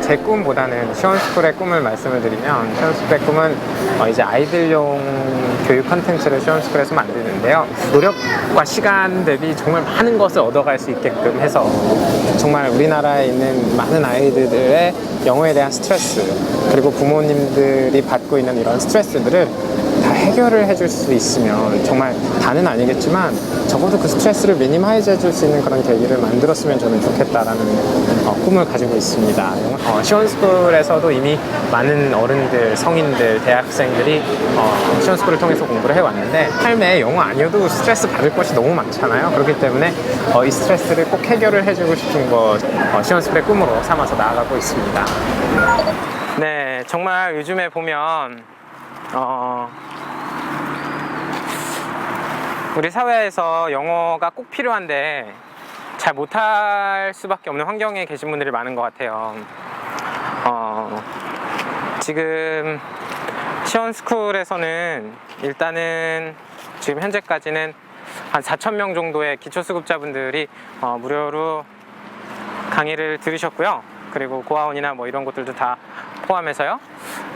제 꿈보다는 시원스쿨의 꿈을 말씀을 드리면, 시원스쿨의 꿈은 이제 아이들용 교육 컨텐츠를 시원스쿨에서 만드는데요. 노력과 시간 대비 정말 많은 것을 얻어갈 수 있게끔 해서 정말 우리나라에 있는 많은 아이들의 영어에 대한 스트레스, 그리고 부모님들이 받고 있는 이런 스트레스들을 다 해결을 해줄 수 있으면, 정말 다는 아니겠지만 적어도 그 스트레스를 미니마이즈 해줄 수 있는 그런 계기를 만들었으면 저는 좋겠다라는 꿈을 가지고 있습니다. 시원스쿨에서도 이미 많은 어른들, 성인들, 대학생들이 시원스쿨을 통해서 공부를 해왔는데, 삶에 영어 아니어도 스트레스 받을 것이 너무 많잖아요. 그렇기 때문에 이 스트레스를 꼭 해결을 해주고 싶은 것, 시원스쿨의 꿈으로 삼아서 나아가고 있습니다. 네, 정말 요즘에 보면 우리 사회에서 영어가 꼭 필요한데 잘 못할 수밖에 없는 환경에 계신 분들이 많은 것 같아요. 지금 시원스쿨에서는 일단은 지금 현재까지는 한 4,000명 정도의 기초수급자분들이 무료로 강의를 들으셨고요. 그리고 고아원이나 뭐 이런 것들도 다 포함해서요.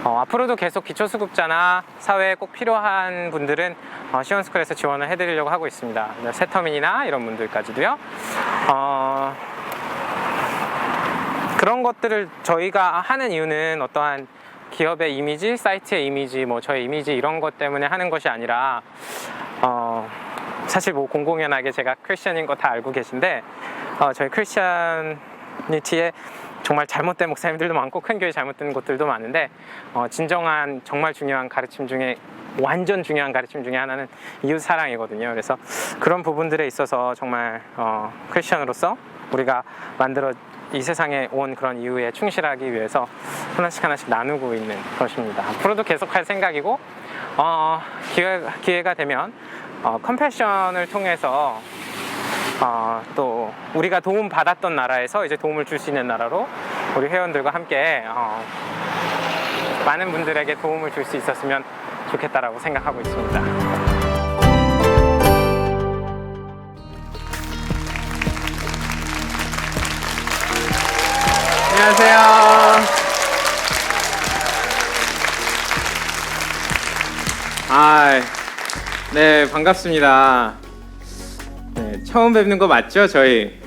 앞으로도 계속 기초수급자나 사회에 꼭 필요한 분들은 시원스쿨에서 지원을 해드리려고 하고 있습니다. 새터민이나 이런 분들까지도요. 그런 것들을 저희가 하는 이유는 어떠한 기업의 이미지, 사이트의 이미지, 뭐 저의 이미지 이런 것 때문에 하는 것이 아니라 사실 뭐 공공연하게 제가 크리스천인 거 다 알고 계신데, 저희 크리스천니티에 정말 잘못된 목사님들도 많고 큰 교회 잘못된 곳들도 많은데, 진정한 정말 중요한 가르침 중에, 완전 중요한 가르침 중에 하나는 이웃사랑이거든요. 그래서 그런 부분들에 있어서 정말 크리스천으로서 우리가 이 세상에 온 그런 이유에 충실하기 위해서 하나씩 나누고 있는 것입니다. 앞으로도 계속 할 생각이고, 기회가 되면 컴패션을 통해서 또 우리가 도움 받았던 나라에서 이제 도움을 줄 수 있는 나라로 우리 회원들과 함께 많은 분들에게 도움을 줄 수 있었으면 좋겠다라고 생각하고 있습니다. 안녕하세요. 네, 반갑습니다. 네, 처음 뵙는 거 맞죠, 저희?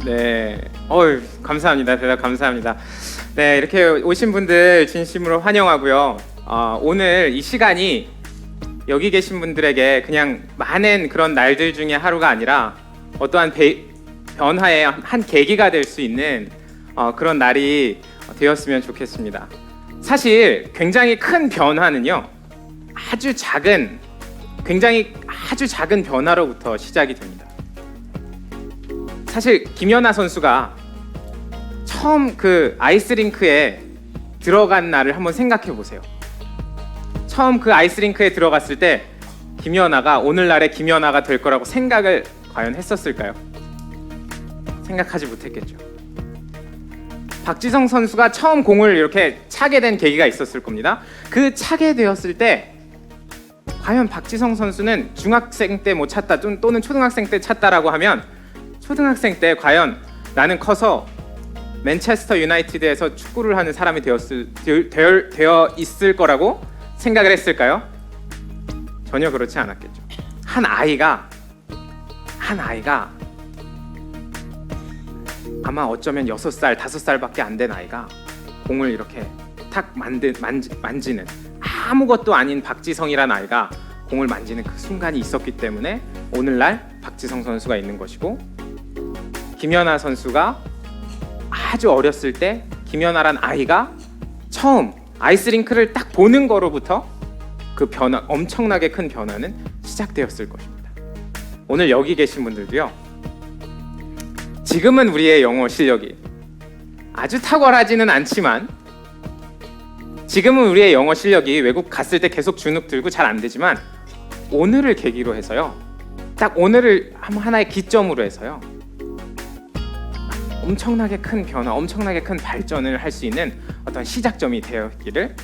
네, 감사합니다. 대답 감사합니다. 네, 이렇게 오신 분들 진심으로 환영하고요. 오늘 이 시간이 여기 계신 분들에게 그냥 많은 그런 날들 중에 하루가 아니라 어떠한 변화의 한 계기가 될 수 있는 그런 날이 되었으면 좋겠습니다. 사실 굉장히 큰 변화는요, 굉장히 아주 작은 변화로부터 시작이 됩니다. 사실 김연아 선수가 처음 그 아이스링크에 들어간 날을 한번 생각해 보세요. 처음 그 아이스링크에 들어갔을 때 김연아가 오늘날의 김연아가 될 거라고 생각을 과연 했었을까요? 생각하지 못했겠죠. 박지성 선수가 처음 공을 이렇게 차게 된 계기가 있었을 겁니다. 그 차게 되었을 때 과연 박지성 선수는 중학생 때 못 찼다 또는 초등학생 때 찼다라고 하면, 초등학생 때 과연 나는 커서 맨체스터 유나이티드에서 축구를 하는 사람이 되어 있을 거라고 생각을 했을까요? 전혀 그렇지 않았겠죠. 한 아이가 아마 어쩌면 6살, 5살밖에 안 된 아이가 공을 이렇게 탁 만지는, 아무것도 아닌 박지성이란 아이가 공을 만지는 그 순간이 있었기 때문에 오늘날 박지성 선수가 있는 것이고, 김연아 선수가 아주 어렸을 때 김연아란 아이가 처음 아이스링크를 딱 보는 거로부터 그 변화, 엄청나게 큰 변화는 시작되었을 것입니다. 오늘 여기 계신 분들도요, 지금은 우리의 영어 실력이 아주 탁월하지는 않지만, 지금은 우리의 영어 실력이 외국 갔을 때 계속 주눅 들고 잘 안 되지만, 오늘을 계기로 해서요, 딱 오늘을 하나의 기점으로 해서요, 엄청나게 큰 변화, 엄청나게 큰 발전을 할 수 있는 어떤 시작점이 되었기를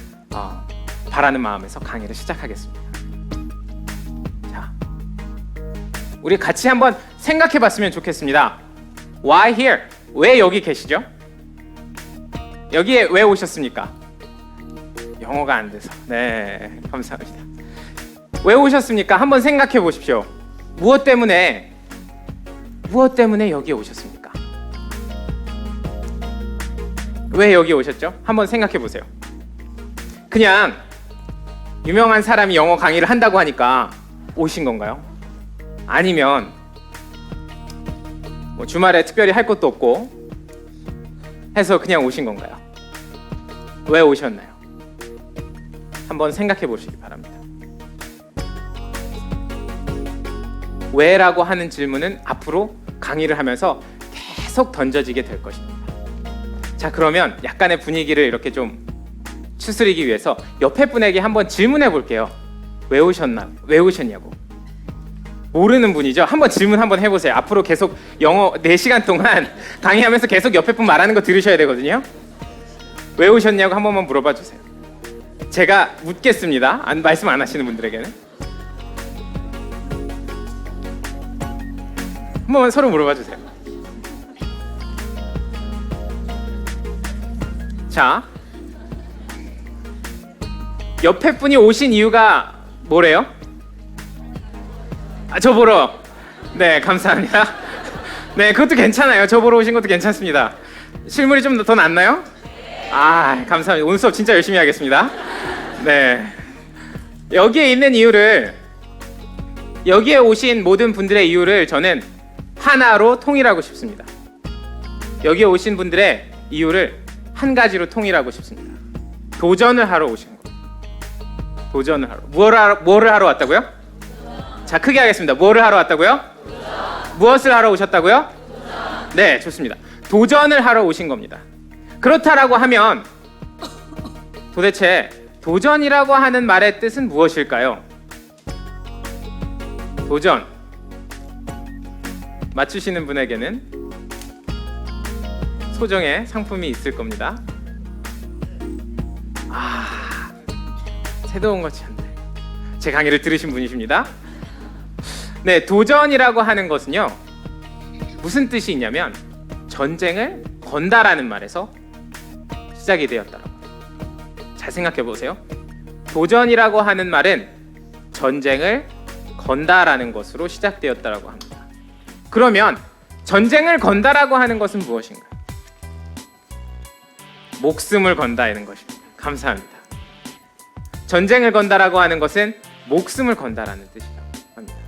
바라는 마음에서 강의를 시작하겠습니다. 자, 우리 같이 한번 생각해 봤으면 좋겠습니다. Why here? 왜 여기 계시죠? 여기에 왜 오셨습니까? 영어가 안 돼서. 네, 감사합니다. 왜 오셨습니까? 한번 생각해 보십시오. 무엇 때문에 여기에 오셨습니까? 왜 여기 오셨죠? 한번 생각해 보세요. 그냥 유명한 사람이 영어 강의를 한다고 하니까 오신 건가요? 아니면 뭐 주말에 특별히 할 것도 없고 해서 그냥 오신 건가요? 왜 오셨나요? 한번 생각해 보시기 바랍니다. 왜라고 하는 질문은 앞으로 강의를 하면서 계속 던져지게 될 것입니다. 자, 그러면 약간의 분위기를 이렇게 좀 추스리기 위해서 옆에 분에게 한번 질문해 볼게요. 왜 오셨냐고. 모르는 분이죠? 한번 질문 한번 해보세요. 앞으로 계속 영어 4시간 동안 강의하면서 계속 옆에 분 말하는 거 들으셔야 되거든요. 왜 오셨냐고 한 번만 물어봐 주세요. 제가 묻겠습니다. 말씀 안 하시는 분들에게는. 한 번만 서로 물어봐 주세요. 자, 옆에 분이 오신 이유가 뭐래요? 저 보러. 네, 감사합니다. 네, 그것도 괜찮아요. 저 보러 오신 것도 괜찮습니다. 실물이 좀 더 낫나요? 아, 감사합니다. 오늘 수업 진짜 열심히 하겠습니다. 네, 여기에 있는 이유를, 여기에 오신 모든 분들의 이유를 저는 하나로 통일하고 싶습니다. 여기에 오신 분들의 이유를 한 가지로 통일하고 싶습니다. 도전을 하러 오신 거. 도전을 하러. 뭐를 하러 왔다고요? 자, 크게 하겠습니다. 뭐를 하러 왔다고요? 무엇을 하러 오셨다고요? 네, 좋습니다. 도전을 하러 오신 겁니다. 그렇다라고 하면 도대체 도전이라고 하는 말의 뜻은 무엇일까요? 도전. 맞추시는 분에게는 소정의 상품이 있을 겁니다. 새도 온 것이 한데. 제 강의를 들으신 분이십니다. 네, 도전이라고 하는 것은요, 무슨 뜻이 있냐면 전쟁을 건다라는 말에서 시작이 되었다라고. 잘 생각해 보세요. 도전이라고 하는 말은 전쟁을 건다라는 것으로 시작되었다라고 합니다. 그러면 전쟁을 건다라고 하는 것은 무엇인가요? 목숨을 건다는 것입니다. 감사합니다. 전쟁을 건다라고 하는 것은 목숨을 건다라는 뜻이라고 합니다.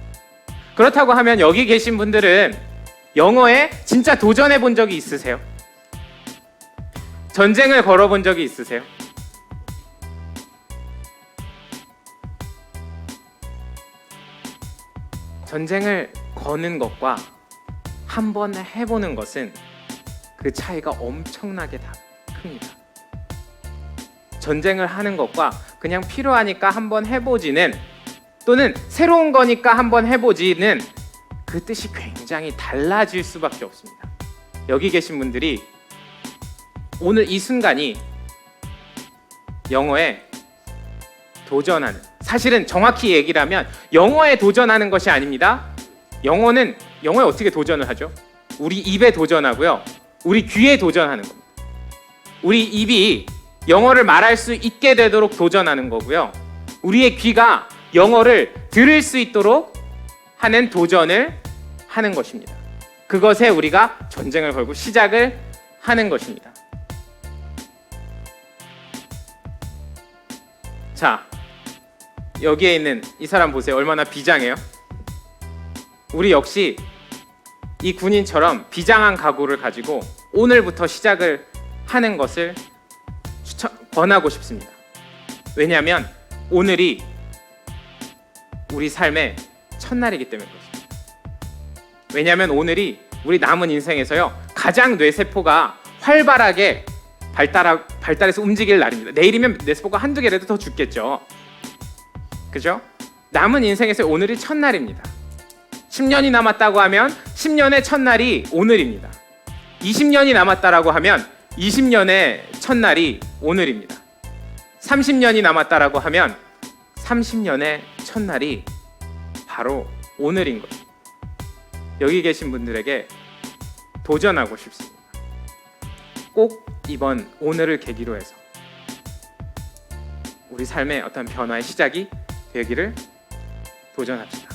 그렇다고 하면 여기 계신 분들은 영어에 진짜 도전해 본 적이 있으세요? 전쟁을 걸어본 적이 있으세요? 전쟁을 거는 것과 한 번 해보는 것은 그 차이가 엄청나게 큽니다. 전쟁을 하는 것과 그냥 필요하니까 한번 해보지는, 또는 새로운 거니까 한번 해보지는 그 뜻이 굉장히 달라질 수밖에 없습니다. 여기 계신 분들이 오늘 이 순간이 영어에 도전하는, 사실은 정확히 얘기를 하면 영어에 도전하는 것이 아닙니다. 영어에 어떻게 도전을 하죠? 우리 입에 도전하고요, 우리 귀에 도전하는 겁니다. 우리 입이 영어를 말할 수 있게 되도록 도전하는 거고요, 우리의 귀가 영어를 들을 수 있도록 하는 도전을 하는 것입니다. 그것에 우리가 전쟁을 걸고 시작을 하는 것입니다. 자, 여기에 있는 이 사람 보세요. 얼마나 비장해요? 우리 역시 이 군인처럼 비장한 각오를 가지고 오늘부터 시작을 하는 것을 권하고 싶습니다. 왜냐하면 오늘이 우리 삶의 첫날이기 때문에 그렇습니다. 왜냐하면 오늘이 우리 남은 인생에서요, 가장 뇌세포가 활발하게 발달해서 움직일 날입니다. 내일이면 뇌세포가 한두 개라도 더 죽겠죠. 그죠? 남은 인생에서 오늘이 첫날입니다. 10년이 남았다고 하면 10년의 첫날이 오늘입니다. 20년이 남았다라고 하면 20년의 첫날이 오늘입니다. 30년이 남았다라고 하면 30년의 첫날이 바로 오늘인 거예요. 여기 계신 분들에게 도전하고 싶습니다. 꼭 이번 오늘을 계기로 해서 우리 삶의 어떤 변화의 시작이 되기를 도전합시다.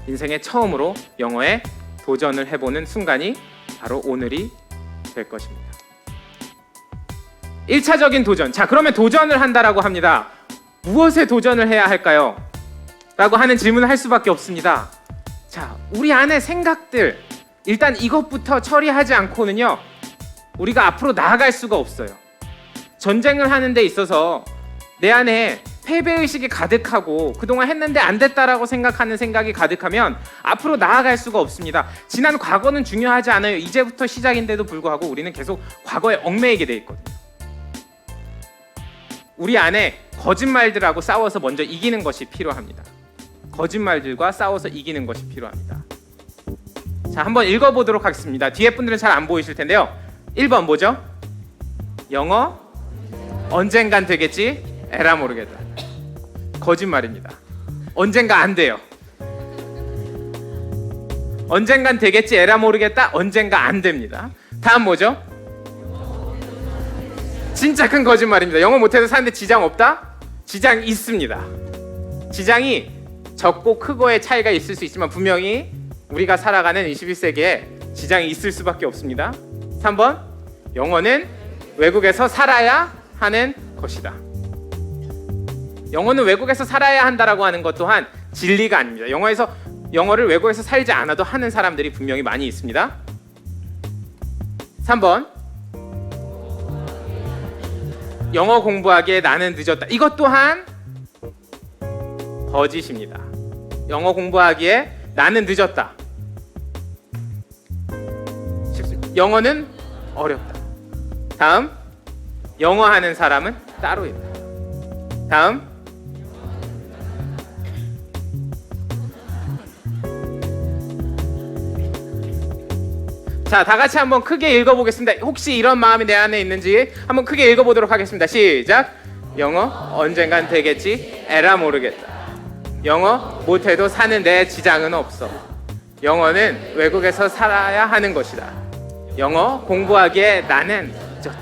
인생의 처음으로 영어에 도전을 해보는 순간이 바로 오늘이 될 것입니다. 1차적인 도전. 자, 그러면 도전을 한다라고 합니다. 무엇에 도전을 해야 할까요? 라고 하는 질문을 할 수밖에 없습니다. 자, 우리 안에 생각들, 일단 이것부터 처리하지 않고는요, 우리가 앞으로 나아갈 수가 없어요. 전쟁을 하는 데 있어서 내 안에 패배의식이 가득하고 그동안 했는데 안 됐다라고 생각하는 생각이 가득하면 앞으로 나아갈 수가 없습니다. 지난 과거는 중요하지 않아요. 이제부터 시작인데도 불구하고 우리는 계속 과거에 얽매이게 돼 있거든요. 우리 안에 거짓말들하고 싸워서 먼저 이기는 것이 필요합니다. 거짓말들과 싸워서 이기는 것이 필요합니다. 자, 한번 읽어보도록 하겠습니다. 뒤에 분들은 잘 안 보이실 텐데요. 1번 뭐죠? 영어 언젠간 되겠지? 에라 모르겠다. 거짓말입니다. 언젠가 안 돼요. 언젠간 되겠지? 에라 모르겠다. 언젠가 안 됩니다. 다음 뭐죠? 진짜 큰 거짓말입니다. 영어 못해서 사는데 지장 없다? 지장 있습니다. 지장이 적고 크고의 차이가 있을 수 있지만 분명히 우리가 살아가는 21세기에 지장이 있을 수밖에 없습니다. 3번, 영어는 외국에서 살아야 하는 것이다. 영어는 외국에서 살아야 한다라고 하는 것 또한 진리가 아닙니다. 영어를 외국에서 살지 않아도 하는 사람들이 분명히 많이 있습니다. 3번, 영어 공부하기에 나는 늦었다. 이것 또한 거짓입니다. 영어 공부하기에 나는 늦었다. 쉽습니다. 영어는 어렵다. 다음, 영어 하는 사람은 따로 있다. 다음, 자, 다 같이 한번 크게 읽어보겠습니다. 혹시 이런 마음이 내 안에 있는지 한번 크게 읽어보도록 하겠습니다. 시작. 영어 언젠간 되겠지? 에라 모르겠다. 영어 못해도 사는데 지장은 없어. 영어는 외국에서 살아야 하는 것이다. 영어 공부하기에 나는 늦었다.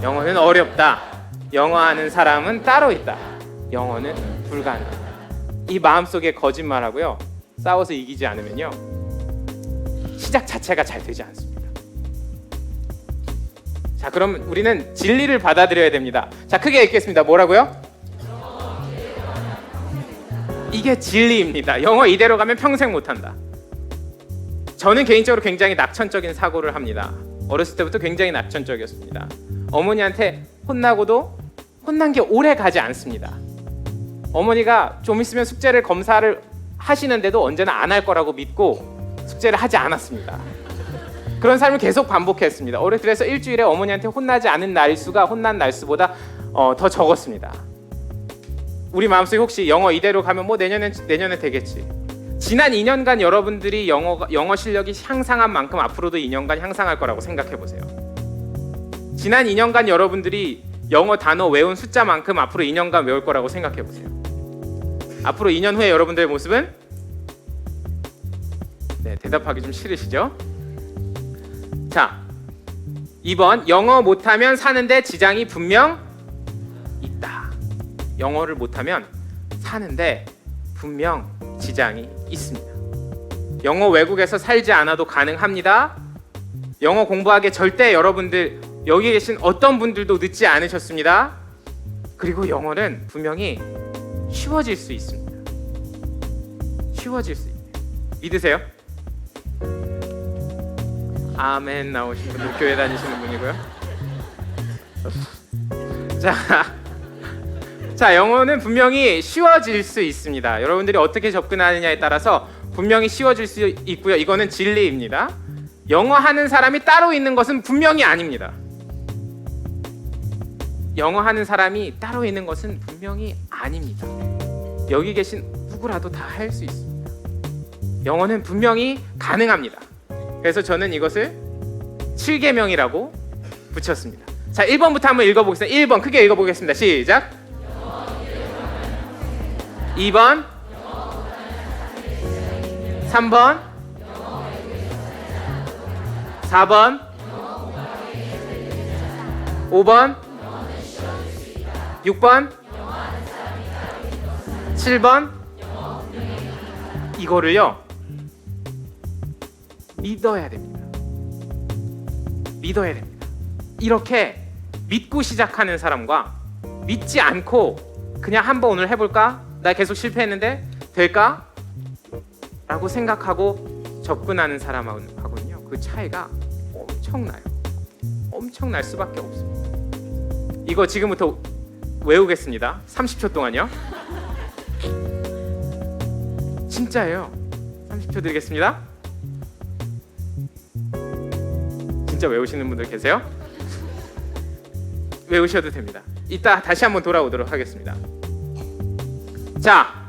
영어는 어렵다. 영어 하는 사람은 따로 있다. 영어는 불가능하다. 이 마음속에 거짓말하고요, 싸워서 이기지 않으면요, 시작 자체가 잘 되지 않습니다. 자, 그럼 우리는 진리를 받아들여야 됩니다. 자, 크게 읽겠습니다. 뭐라고요? 이게 진리입니다. 영어 이대로 가면 평생 못한다. 저는 개인적으로 굉장히 낙천적인 사고를 합니다. 어렸을 때부터 굉장히 낙천적이었습니다. 어머니한테 혼나고도 혼난 게 오래 가지 않습니다. 어머니가 좀 있으면 숙제를 검사를 하시는데도 언제나 안 할 거라고 믿고 숙제를 하지 않았습니다. 그런 삶을 계속 반복했습니다. 그래서 일주일에 어머니한테 혼나지 않은 날수가 혼난 날수보다 더 적었습니다. 우리 마음속에 혹시 영어 이대로 가면 뭐 내년에 되겠지. 지난 2년간 여러분들이 영어 실력이 향상한 만큼 앞으로도 2년간 향상할 거라고 생각해 보세요. 지난 2년간 여러분들이 영어 단어 외운 숫자만큼 앞으로 2년간 외울 거라고 생각해 보세요. 앞으로 2년 후에 여러분들의 모습은, 네, 대답하기 좀 싫으시죠? 자, 2번, 영어 못하면 사는데 지장이 분명 있다. 영어를 못하면 사는데 분명 지장이 있습니다. 영어 외국에서 살지 않아도 가능합니다. 영어 공부하기에 절대 여러분들, 여기 계신 어떤 분들도 늦지 않으셨습니다. 그리고 영어는 분명히 쉬워질 수 있습니다. 쉬워질 수 있어요. 믿으세요? 아멘 나오신 분들 교회 다니시는 분이고요. 자, 영어는 분명히 쉬워질 수 있습니다. 여러분들이 어떻게 접근하느냐에 따라서 분명히 쉬워질 수 있고요. 이거는 진리입니다. 영어 하는 사람이 따로 있는 것은 분명히 아닙니다. 영어 하는 사람이 따로 있는 것은 분명히 아닙니다. 여기 계신 누구라도 다 할 수 있습니다. 영어는 분명히 가능합니다. 그래서 저는 이것을 7계명이라고 붙였습니다. 자, 1번부터 한번 읽어보겠습니다. 1번 크게 읽어보겠습니다. 시작. 2번, 3번, 4번, 5번 6번 7번 이거를요 믿어야 됩니다. 믿어야 됩니다. 이렇게 믿고 시작하는 사람과 믿지 않고 그냥 한번 오늘 해볼까? 나 계속 실패했는데 될까? 라고 생각하고 접근하는 사람하고는요 그 차이가 엄청나요. 엄청날 수밖에 없습니다. 이거 지금부터 외우겠습니다. 30초 동안요. 진짜예요. 30초 드리겠습니다. 진짜 외우시는 분들 계세요? 외우셔도 됩니다. 이따 다시 한번 돌아오도록 하겠습니다. 자,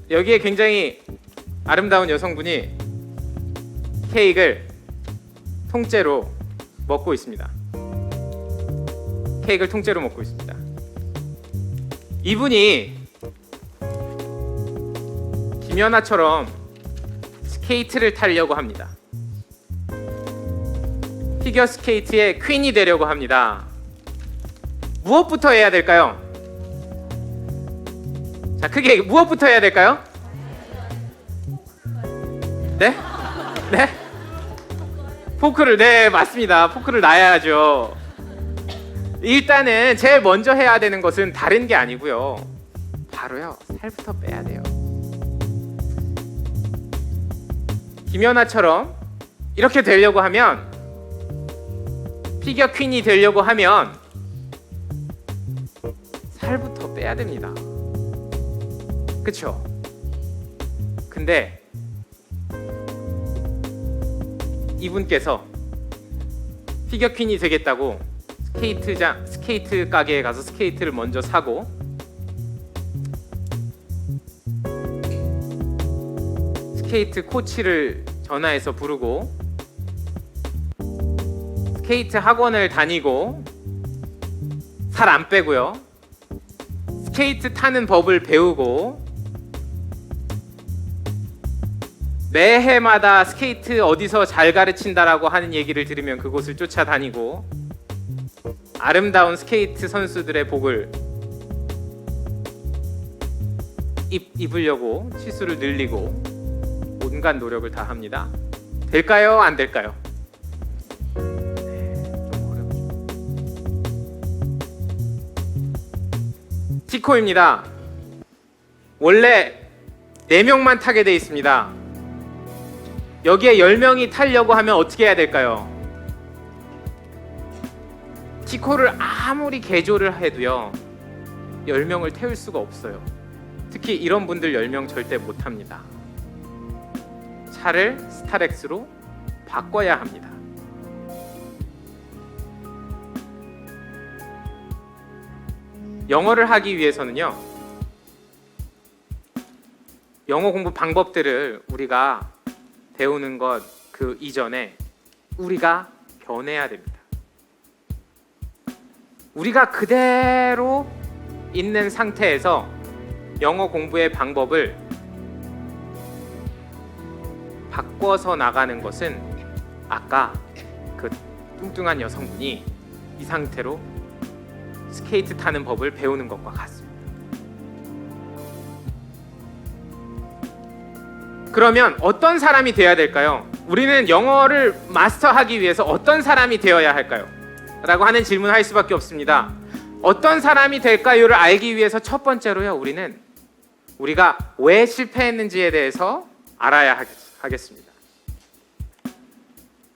여기에 굉장히 아름다운 여성분이 케이크를 통째로 먹고 있습니다. 케이크를 통째로 먹고 있습니다. 이분이 김연아처럼 스케이트를 타려고 합니다. 피겨스케이트의 퀸이 되려고 합니다. 무엇부터 해야 될까요? 자, 크게 무엇부터 해야 될까요? 네? 네? 포크를, 네, 맞습니다. 포크를 놔야죠. 일단은 제일 먼저 해야 되는 것은 다른 게 아니고요. 바로요, 살부터 빼야 돼요. 김연아처럼 이렇게 되려고 하면, 피겨 퀸이 되려고 하면 살부터 빼야 됩니다. 그쵸? 근데 이분께서 피겨 퀸이 되겠다고 스케이트 가게에 가서 스케이트를 먼저 사고 스케이트 코치를 전화해서 부르고 스케이트 학원을 다니고 살 안 빼고요. 스케이트 타는 법을 배우고 매해마다 스케이트 어디서 잘 가르친다라고 하는 얘기를 들으면 그곳을 쫓아다니고 아름다운 스케이트 선수들의 복을 입으려고 치수를 늘리고 온갖 노력을 다 합니다. 될까요? 안 될까요? 좀 어렵죠. 티코입니다. 원래 4명만 타게 돼 있습니다. 여기에 10명이 타려고 하면 어떻게 해야 될까요? 티코를 아무리 개조를 해도요 10명을 태울 수가 없어요. 특히 이런 분들 10명 절대 못 합니다. 차를 스타렉스로 바꿔야 합니다. 영어를 하기 위해서는요 영어 공부 방법들을 우리가 배우는 것 그 이전에 우리가 변해야 됩니다. 우리가 그대로 있는 상태에서 영어 공부의 방법을 바꿔서 나가는 것은 아까 그 뚱뚱한 여성분이 이 상태로 스케이트 타는 법을 배우는 것과 같습니다. 그러면 어떤 사람이 되어야 될까요? 우리는 영어를 마스터하기 위해서 어떤 사람이 되어야 할까요? 라고 하는 질문을 할 수밖에 없습니다. 어떤 사람이 될까요를 알기 위해서 첫 번째로요 우리가 왜 실패했는지에 대해서 알아야 하겠습니다.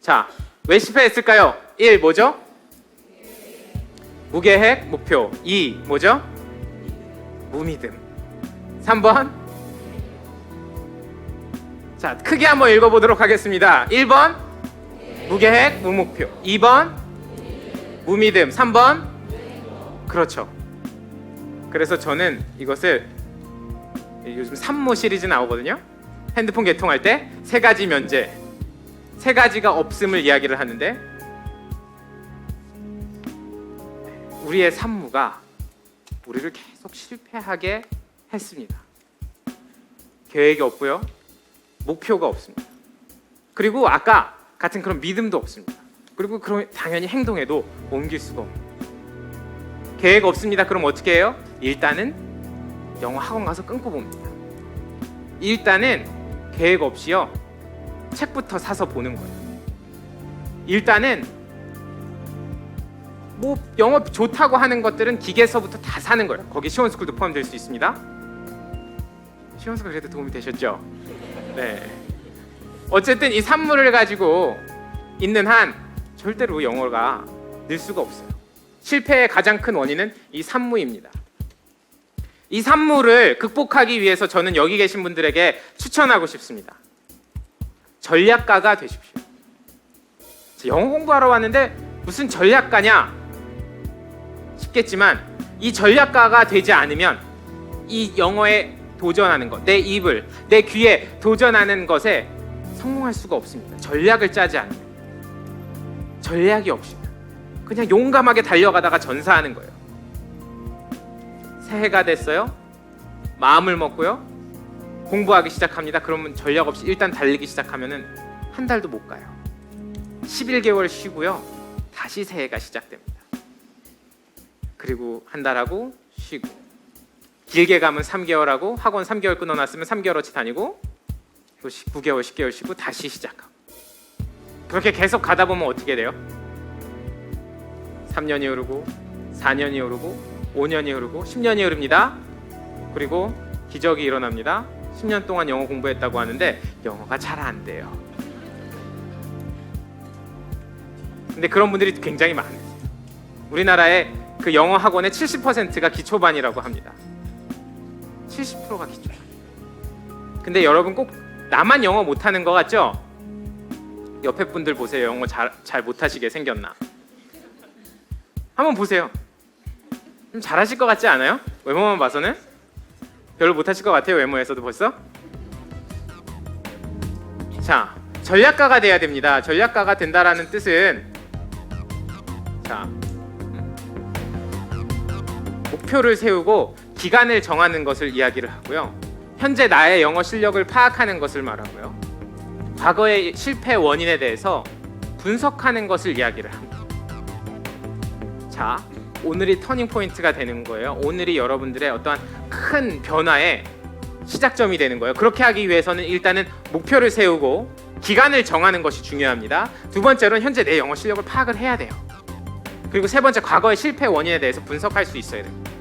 자, 왜 실패했을까요? 1. 뭐죠? 무계획, 목표. 2. 뭐죠? 무미듬. 3번. 자, 크게 한번 읽어보도록 하겠습니다. 1번 무계획, 무목표. 2번 무미듬. 3번 그렇죠. 그래서 저는 이것을 요즘 산모 시리즈 나오거든요. 핸드폰 개통할 때 3가지 면제, 3가지가 없음을 이야기를 하는데 우리의 산모가 우리를 계속 실패하게 했습니다. 계획이 없고요 목표가 없습니다. 그리고 아까 같은 그런 믿음도 없습니다. 그리고 그럼 당연히 행동에도 옮길 수가 없고. 계획 없습니다. 그럼 어떻게 해요? 일단은 영어 학원 가서 끊고 봅니다. 일단은 계획 없이요, 책부터 사서 보는 거예요. 일단은 뭐 영어 좋다고 하는 것들은 기계서부터 다 사는 거예요. 거기 시원스쿨도 포함될 수 있습니다. 시원스쿨 그래도 도움이 되셨죠? 네. 어쨌든 이 산물을 가지고 있는 한 절대로 영어가 늘 수가 없어요. 실패의 가장 큰 원인은 이 산무입니다. 이 산무를 극복하기 위해서 저는 여기 계신 분들에게 추천하고 싶습니다. 전략가가 되십시오. 영어 공부하러 왔는데 무슨 전략가냐 싶겠지만, 이 전략가가 되지 않으면 이 영어에 도전하는 것, 내 입을, 내 귀에 도전하는 것에 성공할 수가 없습니다. 전략을 짜지 않으면. 전략이 없이 그냥 용감하게 달려가다가 전사하는 거예요. 새해가 됐어요. 마음을 먹고요, 공부하기 시작합니다. 그러면 전략 없이 일단 달리기 시작하면은 한 달도 못 가요. 11개월 쉬고요, 다시 새해가 시작됩니다. 그리고 한 달 하고 쉬고, 길게 가면 3개월 하고, 학원 3개월 끊어놨으면 3개월어치 다니고, 또 9개월 10개월 쉬고 다시 시작하고, 그렇게 계속 가다 보면 어떻게 돼요? 3년이 흐르고 4년이 흐르고 5년이 흐르고 10년이 흐릅니다. 그리고 기적이 일어납니다. 10년 동안 영어 공부했다고 하는데 영어가 잘 안 돼요. 근데 그런 분들이 굉장히 많으세요. 우리나라의 그 영어 학원의 70%가 기초반이라고 합니다. 70%가 기초반. 근데 여러분 꼭 나만 영어 못하는 것 같죠? 옆에 분들 보세요. 영어 잘 못하시게 생겼나? 한번 보세요. 좀 잘하실 것 같지 않아요? 외모만 봐서는 별로 못하실 것 같아요. 외모에서도 벌써. 자, 전략가가 돼야 됩니다. 전략가가 된다라는 뜻은, 자, 목표를 세우고 기간을 정하는 것을 이야기를 하고요, 현재 나의 영어 실력을 파악하는 것을 말하고요, 과거의 실패 원인에 대해서 분석하는 것을 이야기를 합니다. 자, 오늘이 터닝 포인트가 되는 거예요. 오늘이 여러분들의 어떠한 큰 변화의 시작점이 되는 거예요. 그렇게 하기 위해서는 일단은 목표를 세우고 기간을 정하는 것이 중요합니다. 두 번째로는 현재 내 영어 실력을 파악을 해야 돼요. 그리고 세 번째, 과거의 실패 원인에 대해서 분석할 수 있어야 됩니다.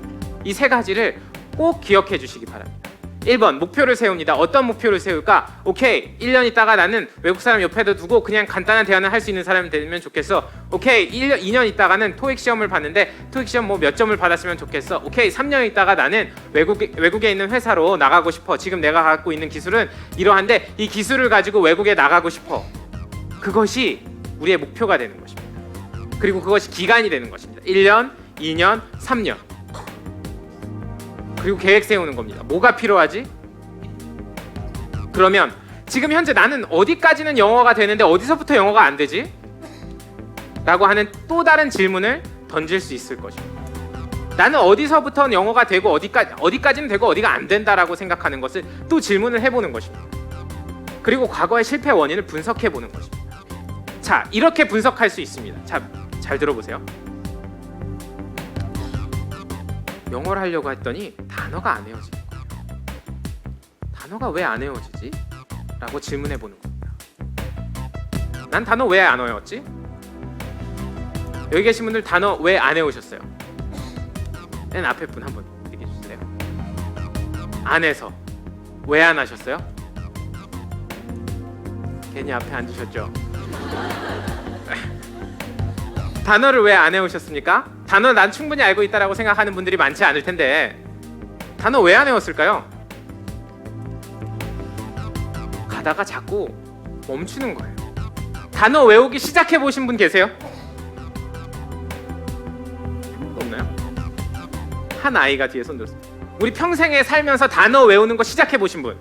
이 세 가지를 꼭 기억해 주시기 바랍니다. 1번, 목표를 세웁니다. 어떤 목표를 세울까? 오케이, 1년 있다가 나는 외국 사람 옆에도 두고 그냥 간단한 대화는 할 수 있는 사람이 되면 좋겠어. 오케이, 2년 있다가는 토익 시험을 봤는데 토익 시험 뭐 몇 점을 받았으면 좋겠어. 오케이, 3년 있다가 나는 외국에 있는 회사로 나가고 싶어. 지금 내가 갖고 있는 기술은 이러한데 이 기술을 가지고 외국에 나가고 싶어. 그것이 우리의 목표가 되는 것입니다. 그리고 그것이 기간이 되는 것입니다. 1년, 2년, 3년. 그리고 계획 세우는 겁니다. 뭐가 필요하지? 그러면 지금 현재 나는 어디까지는 영어가 되는데 어디서부터 영어가 안 되지? 라고 하는 또 다른 질문을 던질 수 있을 것입니다. 나는 어디서부터 영어가 되고 어디까지는 되고 어디가 안 된다라고 생각하는 것을 또 질문을 해보는 것입니다. 그리고 과거의 실패 원인을 분석해보는 것입니다. 자, 이렇게 분석할 수 있습니다. 자, 잘 들어보세요. 영어를 하려고 했더니 단어가 안 외워지는 거예요. 단어가 왜 안 외워지지? 라고 질문해 보는 겁니다. 난 단어 왜 안 외웠지? 여기 계신 분들 단어 왜 안 외우셨어요? 맨 앞에 분 한번 얘기해 주실래요? 안에서 왜 안 하셨어요? 괜히 앞에 앉으셨죠? 단어를 왜 안 외우셨습니까? 단어 난 충분히 알고 있다라고 생각하는 분들이 많지 않을 텐데 단어 왜 안 외웠을까요? 가다가 자꾸 멈추는 거예요. 단어 외우기 시작해 보신 분 계세요? 아무도 없나요? 한 아이가 뒤에 손 들었어요. 우리 평생에 살면서 단어 외우는 거 시작해 보신 분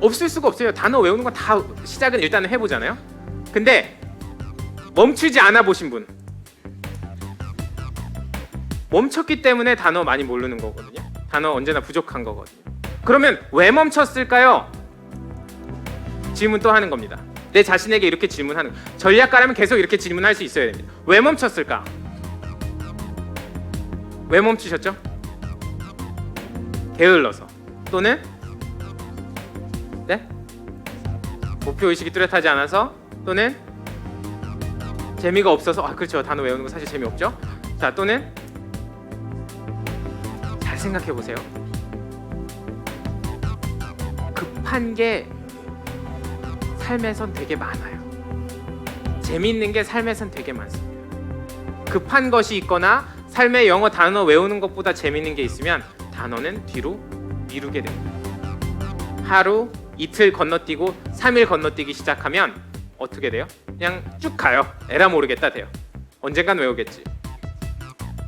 없을 수가 없어요. 단어 외우는 건 다 시작은 일단은 해보잖아요. 근데 멈추지 않아 보신 분, 멈췄기 때문에 단어 많이 모르는 거거든요. 단어 언제나 부족한 거거든요. 그러면 왜 멈췄을까요? 질문 또 하는 겁니다. 내 자신에게 이렇게 질문하는 거예요. 전략가라면 계속 이렇게 질문할 수 있어야 됩니다. 왜 멈췄을까? 왜 멈추셨죠? 게을러서 또는 네? 목표의식이 뚜렷하지 않아서 또는 재미가 없어서 그렇죠. 단어 외우는 거 사실 재미없죠. 자 또는 잘 생각해 보세요. 급한 게 삶에선 되게 많아요. 재미있는 게 삶에선 되게 많습니다. 급한 것이 있거나 삶의 영어 단어 외우는 것보다 재미있는 게 있으면 단어는 뒤로 미루게 됩니다. 하루, 이틀 건너뛰고 3일 건너뛰기 시작하면 어떻게 돼요? 그냥 쭉 가요. 에라 모르겠다 돼요. 언젠간 외우겠지.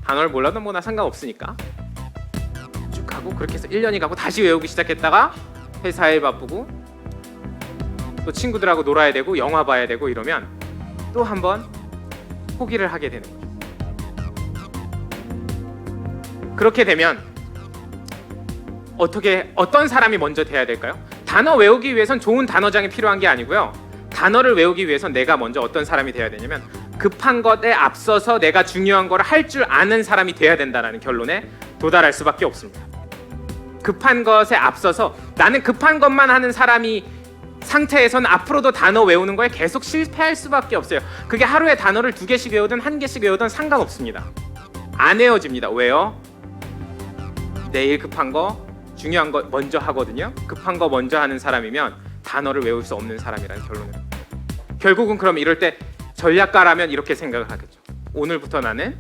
단어를 몰라도 뭐나 상관없으니까 쭉 가고 그렇게 해서 1년이 가고 다시 외우기 시작했다가 회사에 바쁘고 또 친구들하고 놀아야 되고 영화 봐야 되고 이러면 또 한번 포기를 하게 되는 거죠. 그렇게 되면 어떤 사람이 먼저 돼야 될까요? 단어 외우기 위해선 좋은 단어장이 필요한 게 아니고요. 단어를 외우기 위해선 내가 먼저 어떤 사람이 돼야 되냐면 급한 것에 앞서서 내가 중요한 걸 할 줄 아는 사람이 돼야 된다는 결론에 도달할 수밖에 없습니다. 급한 것에 앞서서 나는 급한 것만 하는 사람이 상태에서는 앞으로도 단어 외우는 거에 계속 실패할 수밖에 없어요. 그게 하루에 단어를 2개씩 외우든 1개씩 외우든 상관없습니다. 안 외워집니다. 왜요? 내일 급한 거 중요한 거 먼저 하거든요. 급한 거 먼저 하는 사람이면 단어를 외울 수 없는 사람이라는 결론을. 결국은 그럼 이럴 때 전략가라면 이렇게 생각을 하겠죠. 오늘부터 나는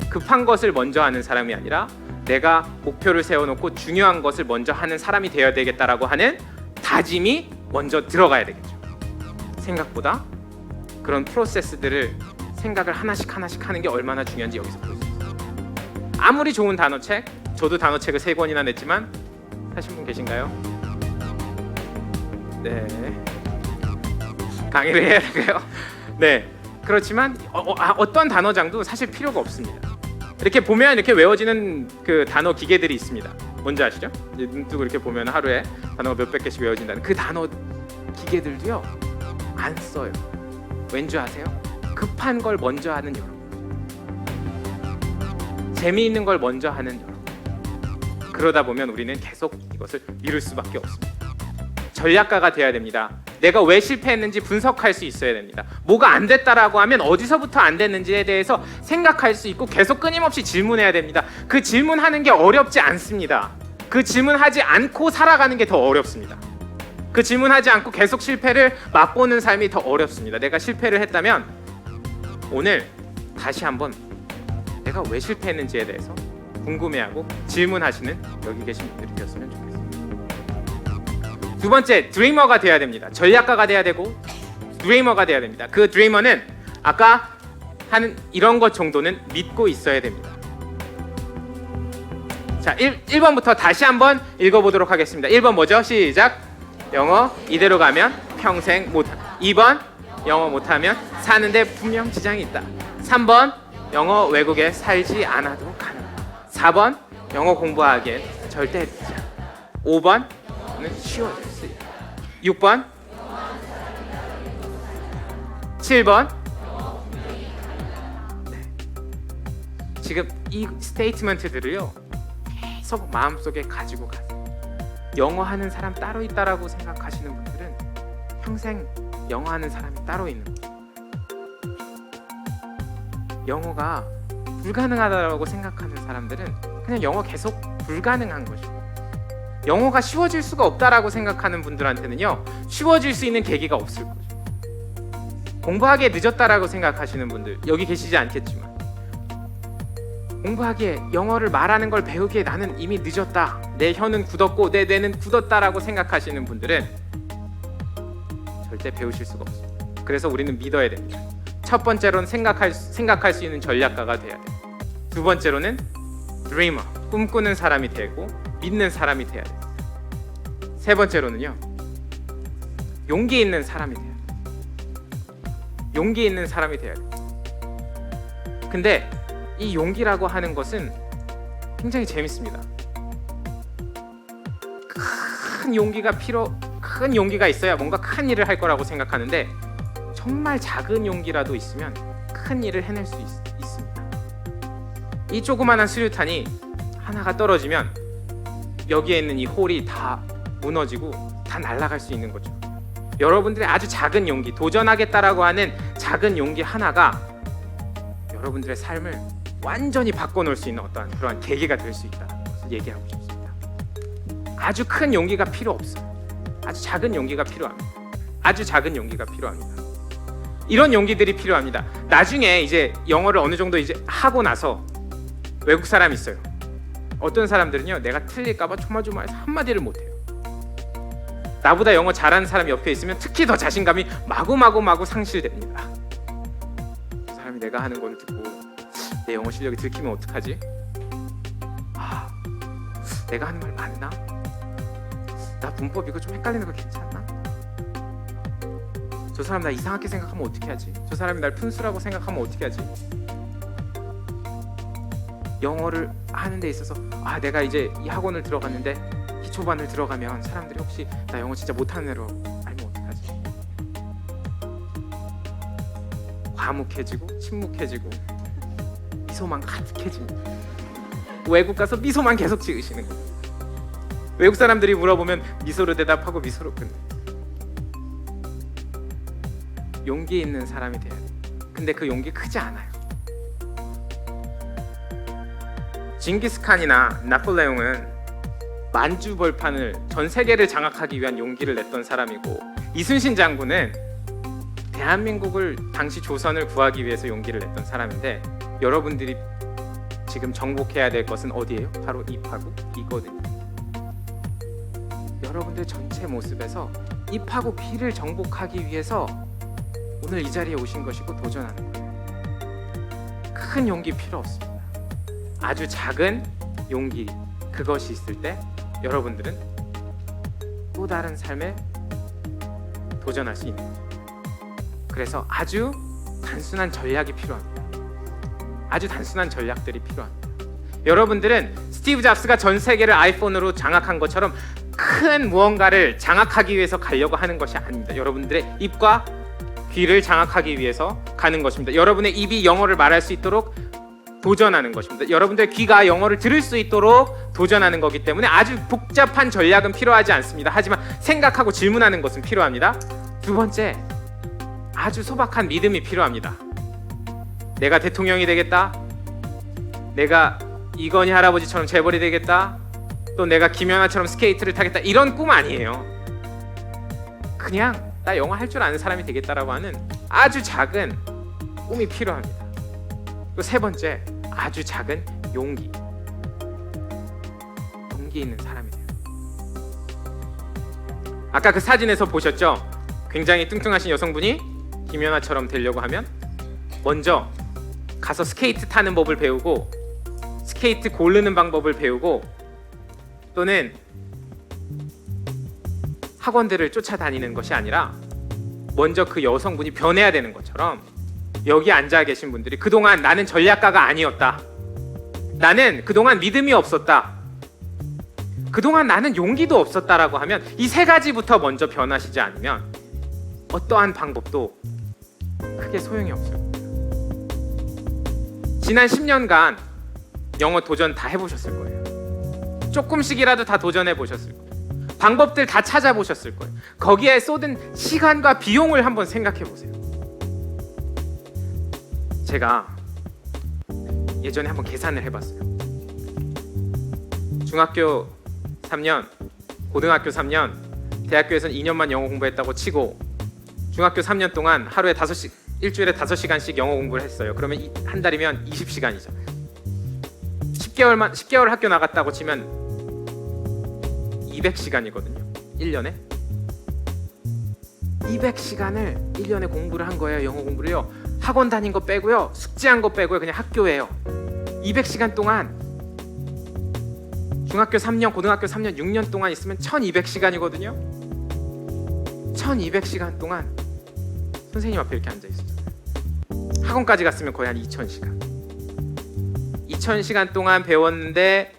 급한 것을 먼저 하는 사람이 아니라 내가 목표를 세워놓고 중요한 것을 먼저 하는 사람이 되어야 되겠다라고 하는 다짐이 먼저 들어가야 되겠죠. 생각보다 그런 프로세스들을 생각을 하나씩 하는 게 얼마나 중요한지 여기서 볼 수 있어요. 아무리 좋은 단어책, 저도 단어책을 3권이나 냈지만 사신 분 계신가요? 네, 강의를 해야 돼요. 네, 그렇지만 어떤 단어장도 사실 필요가 없습니다. 이렇게 보면 이렇게 외워지는 그 단어 기계들이 있습니다. 뭔지 아시죠? 눈 뜨고 이렇게 보면 하루에 단어가 몇백 개씩 외워진다는 그 단어 기계들도요 안 써요. 왠지 아세요? 급한 걸 먼저 하는 여러분, 재미있는 걸 먼저 하는 여러분. 그러다 보면 우리는 계속 이것을 미룰 수밖에 없습니다. 전략가가 돼야 됩니다. 내가 왜 실패했는지 분석할 수 있어야 됩니다. 뭐가 안 됐다라고 하면 어디서부터 안 됐는지에 대해서 생각할 수 있고 계속 끊임없이 질문해야 됩니다. 그 질문하는 게 어렵지 않습니다. 그 질문하지 않고 살아가는 게 더 어렵습니다. 그 질문하지 않고 계속 실패를 맛보는 삶이 더 어렵습니다. 내가 실패를 했다면 오늘 다시 한번 내가 왜 실패했는지에 대해서 궁금해하고 질문하시는 여기 계신 분들이 되었으면 좋겠습니다. 두 번째, 드리머가 돼야 됩니다. 전략가가 돼야 되고 드리머가 돼야 됩니다. 그 드리머는 아까 하는 이런 것 정도는 믿고 있어야 됩니다. 자, 1번부터 다시 한번 읽어보도록 하겠습니다. 1번 뭐죠? 시작. 영어 이대로 가면 평생 못함. 2번 영어 못하면 사는데 분명 지장이 있다. 3번 영어 외국에 살지 않아도 가능. 4번 영어 공부하기엔 절대 늦지 않아. 5번 는 쉬워질 수 있다. 6번 7번 네. 지금 이 스테이트먼트들을요 계속 마음속에 가지고 가세요. 영어 하는 사람 따로 있다라고 생각하시는 분들은 평생 영어 하는 사람이 따로 있는 거예요. 영어가 불가능하다고 생각하는 사람들은 그냥 영어 계속 불가능한 것이고, 영어가 쉬워질 수가 없다라고 생각하는 분들한테는요 쉬워질 수 있는 계기가 없을 거죠. 공부하기에 늦었다라고 생각하시는 분들 여기 계시지 않겠지만, 공부하기에 영어를 말하는 걸 배우기에 나는 이미 늦었다, 내 혀는 굳었고 내 뇌는 굳었다라고 생각하시는 분들은 절대 배우실 수가 없습니다. 그래서 우리는 믿어야 됩니다. 첫 번째로는 생각할 수 있는 전략가가 돼야 돼요. 두 번째로는 드리머, 꿈꾸는 사람이 되고 믿는 사람이 돼야 돼요. 세 번째로는요 용기 있는 사람이 돼야 돼요. 용기 있는 사람이 돼야 돼요. 근데 이 용기라고 하는 것은 굉장히 재밌습니다. 큰 용기가 있어야 뭔가 큰 일을 할 거라고 생각하는데 정말 작은 용기라도 있으면 큰 일을 해낼 수 있습니다. 이 조그만한 수류탄이 하나가 떨어지면 여기에 있는 이 홀이 다 무너지고 다 날아갈 수 있는 거죠. 여러분들의 아주 작은 용기, 도전하겠다라고 하는 작은 용기 하나가 여러분들의 삶을 완전히 바꿔놓을 수 있는 어떠한 그러한 계기가 될 수 있다는 것을 얘기하고 싶습니다. 아주 큰 용기가 필요 없어요. 아주 작은 용기가 필요합니다. 아주 작은 용기가 필요합니다. 이런 용기들이 필요합니다. 나중에 이제 영어를 어느 정도 이제 하고 나서 외국 사람이 있어요. 어떤 사람들은요, 내가 틀릴까봐 조마조마해서 한마디를 못해요. 나보다 영어 잘하는 사람이 옆에 있으면 특히 더 자신감이 마구 상실됩니다. 그 사람이 내가 하는 걸 듣고 내 영어 실력이 들키면 어떡하지? 내가 하는 말 맞나? 나 문법 이거 좀 헷갈리는 거 괜찮나? 저 사람 나 이상하게 생각하면 어떻게 하지? 저 사람이 날 푼수라고 생각하면 어떻게 하지? 영어를 하는 데 있어서 내가 이제 이 학원을 들어갔는데 기초반을 들어가면 사람들이 혹시 나 영어 진짜 못하는 애로 알면 어떡하지? 과묵해지고 침묵해지고 미소만 가득해집니다. 외국 가서 미소만 계속 지으시는 거예요. 외국 사람들이 물어보면 미소로 대답하고 미소로 끝내. 용기 있는 사람이 돼야 돼. 근데 그 용기 크지 않아요. 징기스칸이나 나폴레옹은 만주벌판을 전 세계를 장악하기 위한 용기를 냈던 사람이고, 이순신 장군은 대한민국을 당시 조선을 구하기 위해서 용기를 냈던 사람인데, 여러분들이 지금 정복해야 될 것은 어디예요? 바로 입하고 귀거든요. 여러분들 전체 모습에서 입하고 귀를 정복하기 위해서 오늘 이 자리에 오신 것이고 도전하는 거예요. 큰 용기 필요 없습니다. 아주 작은 용기, 그것이 있을 때 여러분들은 또 다른 삶에 도전할 수 있는 거예요. 그래서 아주 단순한 전략이 필요합니다. 아주 단순한 전략들이 필요합니다. 여러분들은 스티브 잡스가 전 세계를 아이폰으로 장악한 것처럼 큰 무언가를 장악하기 위해서 가려고 하는 것이 아닙니다. 여러분들의 입과 귀를 장악하기 위해서 가는 것입니다. 여러분의 입이 영어를 말할 수 있도록 도전하는 것입니다. 여러분들의 귀가 영어를 들을 수 있도록 도전하는 거기 때문에 아주 복잡한 전략은 필요하지 않습니다. 하지만 생각하고 질문하는 것은 필요합니다. 두 번째, 아주 소박한 믿음이 필요합니다. 내가 대통령이 되겠다, 내가 이건희 할아버지처럼 재벌이 되겠다, 또 내가 김연아처럼 스케이트를 타겠다, 이런 꿈 아니에요. 그냥 나 영어 할 줄 아는 사람이 되겠다라고 하는 아주 작은 꿈이 필요합니다. 또 세 번째, 아주 작은 용기 있는 사람이 돼요. 아까 그 사진에서 보셨죠? 굉장히 뚱뚱하신 여성분이 김연아처럼 되려고 하면 먼저 가서 스케이트 타는 법을 배우고, 스케이트 고르는 방법을 배우고, 또는 학원들을 쫓아다니는 것이 아니라 먼저 그 여성분이 변해야 되는 것처럼, 여기 앉아 계신 분들이 그동안 나는 전략가가 아니었다, 나는 그동안 믿음이 없었다, 그동안 나는 용기도 없었다라고 하면 이 세 가지부터 먼저 변하시지 않으면 어떠한 방법도 크게 소용이 없어요. 지난 10년간 영어 도전 다 해보셨을 거예요. 조금씩이라도 다 도전해 보셨을 거예요. 방법들 다 찾아보셨을 거예요. 거기에 쏟은 시간과 비용을 한번 생각해 보세요. 제가 예전에 한번 계산을 해봤어요. 중학교 3년, 고등학교 3년, 대학교에서는 2년만 영어 공부했다고 치고 중학교 3년 동안 하루에 일주일에 5시간씩 영어 공부를 했어요. 그러면 한 달이면 20시간이죠. 10개월 학교 나갔다고 치면 200시간이거든요. 1년에 200시간을 1년에 공부를 한 거예요. 영어 공부를요. 학원 다닌 거 빼고요, 숙제한 거 빼고요, 그냥 학교예요. 200시간 동안, 중학교 3년, 고등학교 3년, 6년 동안 있으면 1200시간이거든요. 1200시간 동안 선생님 앞에 이렇게 앉아 있었잖아요. 학원까지 갔으면 거의 한 2000시간. 2000시간 동안 배웠는데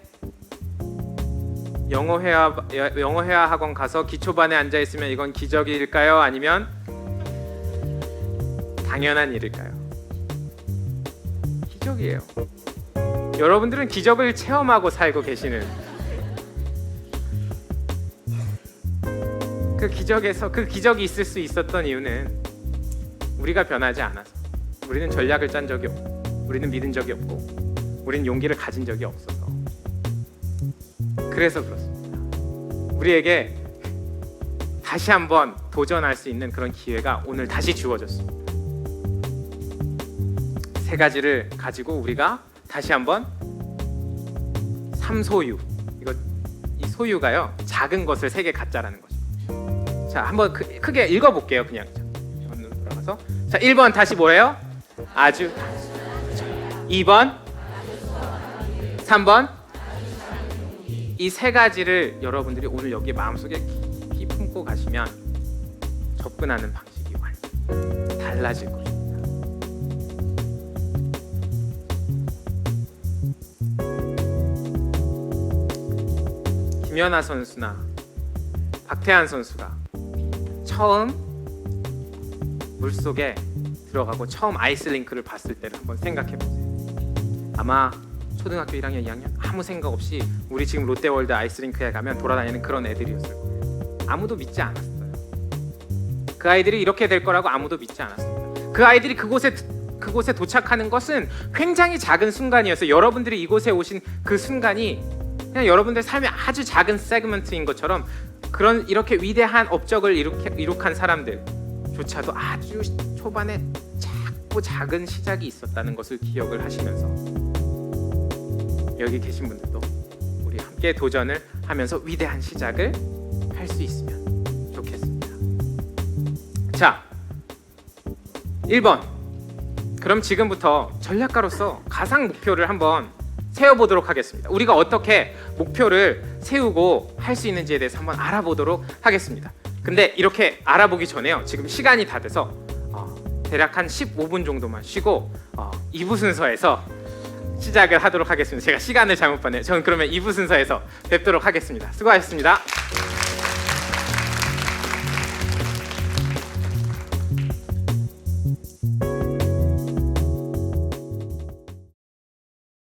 영어 회화 학원 가서 기초반에 앉아 있으면 이건 기적일까요? 아니면 당연한 일일까요? 기적이에요. 여러분들은 기적을 체험하고 살고 계시는 그 기적에서 그 기적이 있을 수 있었던 이유는 우리가 변하지 않아서, 우리는 전략을 짠 적이 없고, 우리는 믿은 적이 없고, 우리는 용기를 가진 적이 없어서, 그래서 그렇습니다. 우리에게 다시 한번 도전할 수 있는 그런 기회가 오늘 다시 주어졌습니다. 세 가지를 가지고 우리가 다시 한번 삼소유, 이 소유가요 작은 것을 세 개 갖자라는 거죠. 자, 한번 크게 읽어볼게요. 그냥 돌아가서. 자, 1번 다시 뭐예요? 아주. 2번, 3번. 이 세 가지를 여러분들이 오늘 여기 마음속에 깊이 품고 가시면 접근하는 방식이 완전 달라질 것입니다. 김연아 선수나 박태환 선수가 처음 물속에 들어가고 처음 아이스링크를 봤을 때를 한번 생각해 보세요. 아마 초등학교 1학년, 2학년 아무 생각 없이 우리 지금 롯데월드 아이스링크에 가면 돌아다니는 그런 애들이었을 거예요. 아무도 믿지 않았어요. 그 아이들이 이렇게 될 거라고 아무도 믿지 않았습니다. 그 아이들이 그곳에 도착하는 것은 굉장히 작은 순간이었어요. 여러분들이 이곳에 오신 그 순간이 그냥 여러분들 삶의 아주 작은 세그먼트인 것처럼 이렇게 위대한 업적을 이룩한 사람들조차도 아주 초반에 작은 시작이 있었다는 것을 기억을 하시면서 여기 계신 분들도 우리 함께 도전을 하면서 위대한 시작을 할 수 있으면 좋겠습니다. 자, 1번. 그럼 지금부터 전략가로서 가상 목표를 한번 세워보도록 하겠습니다. 우리가 어떻게 목표를 세우고 할 수 있는지에 대해서 한번 알아보도록 하겠습니다. 근데 이렇게 알아보기 전에요, 지금 시간이 다 돼서 대략 한 15분 정도만 쉬고 2부 순서에서 시작을 하도록 하겠습니다. 제가 시간을 잘못 봤네요. 저는 그러면 2부 순서에서 뵙도록 하겠습니다. 수고하셨습니다.